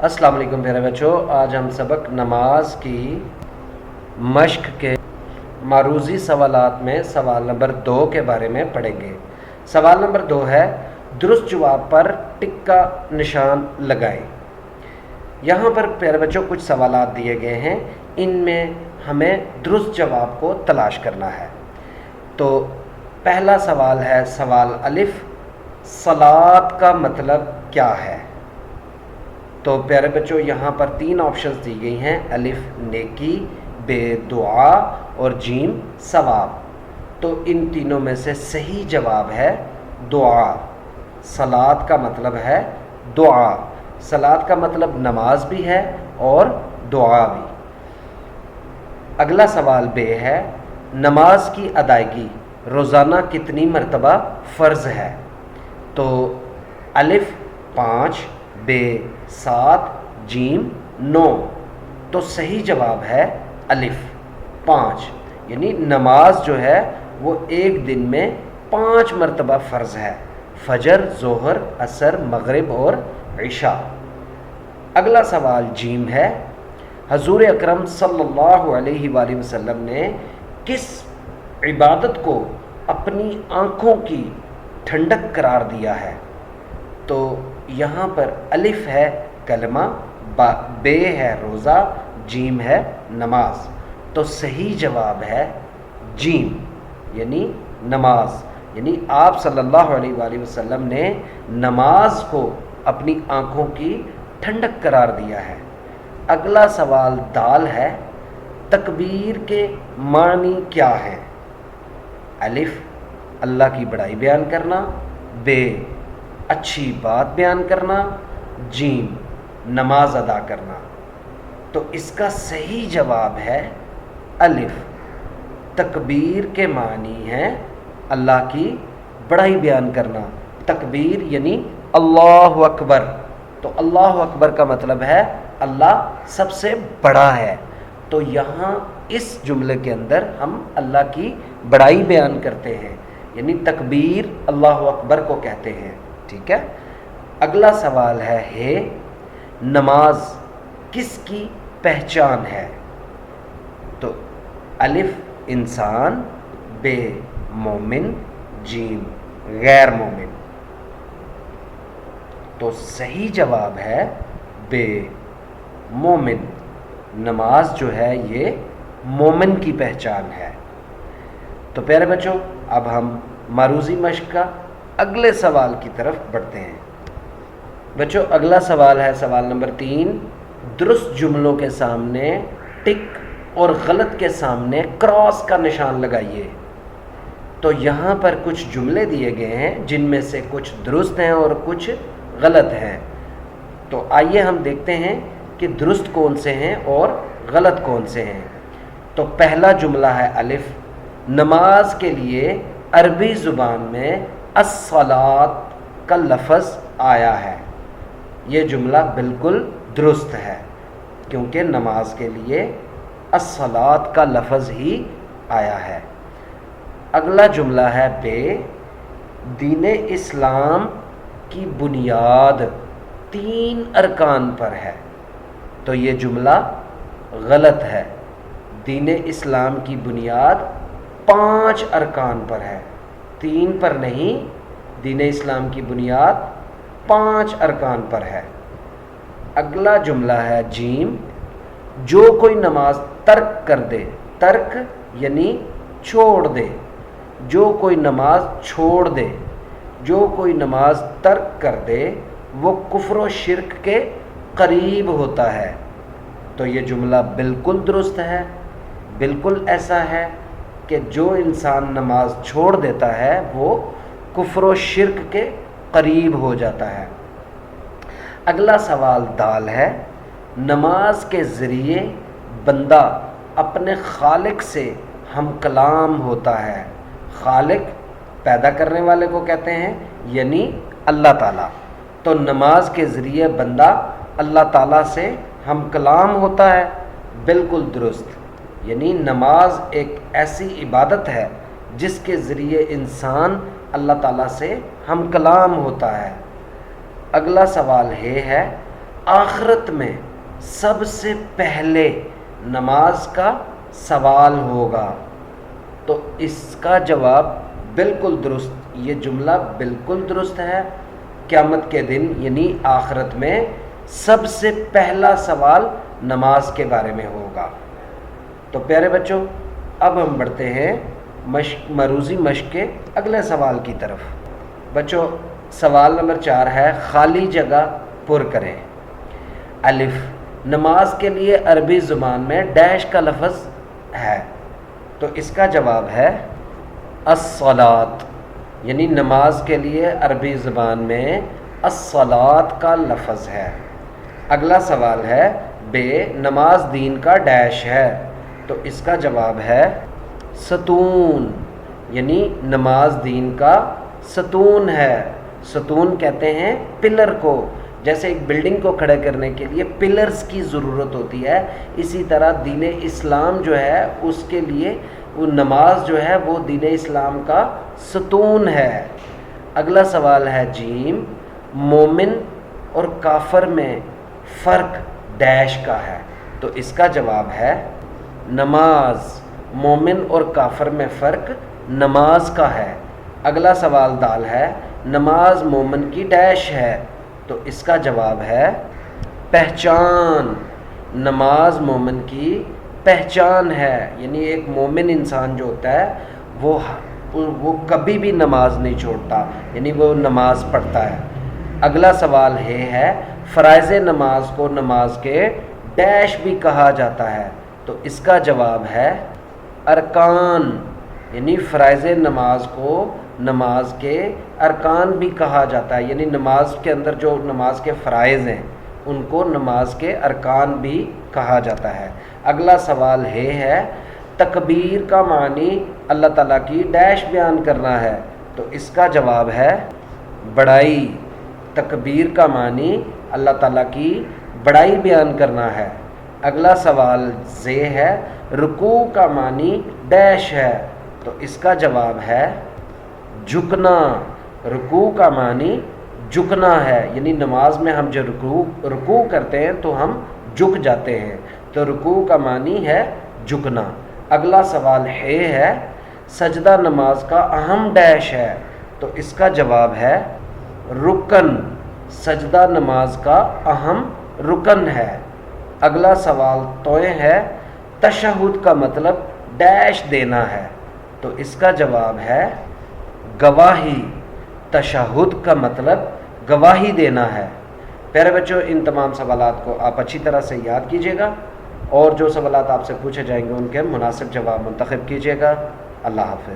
अस्सलाम वालेकुम प्यारे बच्चों, आज हम सबक नमाज की मश्क के मारूजी सवालात में सवाल नंबर 2 के बारे में पढ़ेंगे। सवाल नंबर 2 है, दुरुस्त जवाब पर टिक का निशान लगाएं। यहाँ पर प्यारे बच्चों कुछ सवालात दिए गए हैं, इनमें हमें दुरुस्त जवाब को तलाश करना है। तो पहला सवाल है सवाल अलिफ, सलात का मतलब क्या है। तो प्यारे बच्चों यहाँ पर 3 ऑप्शंस दी गई हैं, अलिफ नेकी, बे दुआ और जीम सवाब। तो इन तीनों में से सही जवाब है दुआ। सलात का मतलब है दुआ। सलात का मतलब नमाज भी है और दुआ भी। अगला सवाल बे है, नमाज की अदायगी रोज़ाना कितनी मरतबा फ़र्ज़ है। तो अलिफ 5, बे 7, जीम 9। तो सही जवाब है अलिफ 5, यानी नमाज जो है वो एक दिन में 5 मरतबा फ़र्ज़ है, फजर, ज़ोहर, असर, मगरिब और इशा। अगला सवाल जीम है, हजूर अकरम सल्लल्लाहु अलैहि वसल्लम ने किस इबादत को अपनी आँखों की ठंडक करार दिया है। तो यहाँ पर अलिफ है कलमा, बे है रोज़ा, जीम है नमाज। तो सही जवाब है जीम, यानी नमाज। यानी आप सल्लल्लाहु अलैहि वसल्लम ने नमाज को अपनी आँखों की ठंडक करार दिया है। अगला सवाल दाल है, तकबीर के मानी क्या है। अलिफ अल्लाह की बड़ाई बयान करना, बे अच्छी बात बयान करना, जीम नमाज अदा करना। तो इसका सही जवाब है अलिफ। तकबीर के मानी हैं अल्लाह की बड़ाई बयान करना। तकबीर यानी अल्लाहु अकबर। तो अल्लाहु अकबर का मतलब है अल्लाह सबसे बड़ा है। तो यहाँ इस जुमले के अंदर हम अल्लाह की बड़ाई बयान करते हैं, यानी तकबीर अल्लाहु अकबर को कहते हैं। ठीक है। अगला सवाल है नमाज किसकी पहचान है। तो अलिफ इंसान, बे मोमिन, जीम गैर मोमिन। तो सही जवाब है बे मोमिन। नमाज जो है ये मोमिन की पहचान है। तो प्यारे बच्चों, अब हम मारूजी मश्क का अगले सवाल की तरफ बढ़ते हैं। बच्चों अगला सवाल है सवाल नंबर 3, दुरुस्त जुमलों के सामने टिक और गलत के सामने क्रॉस का निशान लगाइए। तो यहाँ पर कुछ जुमले दिए गए हैं, जिनमें से कुछ दुरुस्त हैं और कुछ गलत हैं। तो आइए हम देखते हैं कि दुरुस्त कौन से हैं और गलत कौन से हैं। तो पहला जुमला है अलिफ, नमाज के लिए अरबी ज़ुबान में अस्सलात का लफ्ज़ आया है। ये जुमला बिल्कुल दुरुस्त है, क्योंकि नमाज के लिए अस्सलात का लफ्ज़ ही आया है। अगला जुमला है बे, दीन इस्लाम की बुनियाद 3 अरकान पर है। तो ये जुमला गलत है। दीन इस्लाम की बुनियाद 5 अरकान पर है, 3 पर नहीं। दीन इस्लाम की बुनियाद 5 अरकान पर है। अगला जुमला है जीम, जो कोई नमाज तर्क कर दे, तर्क यानी छोड़ दे, जो कोई नमाज छोड़ दे, जो कोई नमाज तर्क कर दे, वो कुफ्र व शिर्क के करीब होता है। तो ये जुमला बिल्कुल दुरुस्त है। बिल्कुल ऐसा है कि जो इंसान नमाज छोड़ देता है वो कुफ्र व शिर्क के करीब हो जाता है। अगला सवाल दाल है, नमाज के ज़रिए बंदा अपने खालिक से हम कलाम होता है। खालिक पैदा करने वाले को कहते हैं, यानी अल्लाह ताला। तो नमाज के ज़रिए बंदा अल्लाह ताला से हम कलाम होता है, बिल्कुल दुरुस्त। यानी नमाज एक ऐसी इबादत है जिसके ज़रिए इंसान अल्लाह ताला से हम कलाम होता है। अगला सवाल ये है, آخرت میں سب سے پہلے نماز کا سوال ہوگا؟ تو اس کا جواب بالکل درست، یہ جملہ بالکل درست ہے۔ قیامت کے دن یعنی آخرت میں سب سے پہلا سوال نماز کے بارے میں ہوگا۔ تو پیارے بچوں، اب ہم بڑھتے ہیں مروزی مشق کے اگلے سوال کی طرف۔ بچوں، سوال نمبر 4 ہے، خالی جگہ پر کریں۔ الف، نماز کے لیے عربی زبان میں ڈیش کا لفظ ہے، تو اس کا جواب ہے الصلاۃ، یعنی نماز کے لیے عربی زبان میں الصلاۃ کا لفظ ہے۔ اگلا سوال ہے بے، نماز دین کا ڈیش ہے، تو اس کا جواب ہے ستون، یعنی نماز دین کا ستون ہے۔ ستون کہتے ہیں پلر کو، جیسے ایک بلڈنگ کو کھڑے کرنے کے لیے پلرز کی ضرورت ہوتی ہے، اسی طرح دین اسلام جو ہے اس کے لیے وہ نماز جو ہے وہ دین اسلام کا ستون ہے۔ اگلا سوال ہے جیم، مومن اور کافر میں فرق ڈیش کا ہے، تو اس کا جواب ہے نماز۔ مومن اور کافر میں فرق نماز کا ہے۔ اگلا سوال دال ہے، نماز مومن کی ڈیش ہے، تو اس کا جواب ہے پہچان۔ نماز مومن کی پہچان ہے، یعنی ایک مومن انسان جو ہوتا ہے وہ کبھی بھی نماز نہیں چھوڑتا، یعنی وہ نماز پڑھتا ہے۔ اگلا سوال ہے فرائض نماز کو نماز کے ڈیش بھی کہا جاتا ہے، تو اس کا جواب ہے ارکان، یعنی فرائض نماز کو نماز کے ارکان بھی کہا جاتا ہے، یعنی نماز کے اندر جو نماز کے فرائض ہیں ان کو نماز کے ارکان بھی کہا جاتا ہے۔ اگلا سوال ہے تکبیر کا معنی اللہ تعالیٰ کی ڈیش بیان کرنا ہے، تو اس کا جواب ہے بڑائی۔ تکبیر کا معنی اللہ تعالیٰ کی بڑائی بیان کرنا ہے۔ اگلا سوال ہے رکوع کا معنی ڈیش ہے، تو اس کا جواب ہے جھکنا۔ رکوع کا معنی جھکنا ہے، یعنی نماز میں ہم جو رکوع کرتے ہیں تو ہم جھک جاتے ہیں، تو رکوع کا معنی ہے جھکنا۔ اگلا سوال ہے سجدہ نماز کا اہم ڈیش ہے، تو اس کا جواب ہے رکن۔ سجدہ نماز کا اہم رکن ہے۔ اگلا سوال ہے تشہد کا مطلب ڈیش دینا ہے، تو اس کا جواب ہے گواہی۔ تشہد کا مطلب گواہی دینا ہے۔ پیارے بچوں، ان تمام سوالات کو آپ اچھی طرح سے یاد کیجیے گا، اور جو سوالات آپ سے پوچھے جائیں گے ان کے مناسب جواب منتخب کیجیے گا۔ اللہ حافظ۔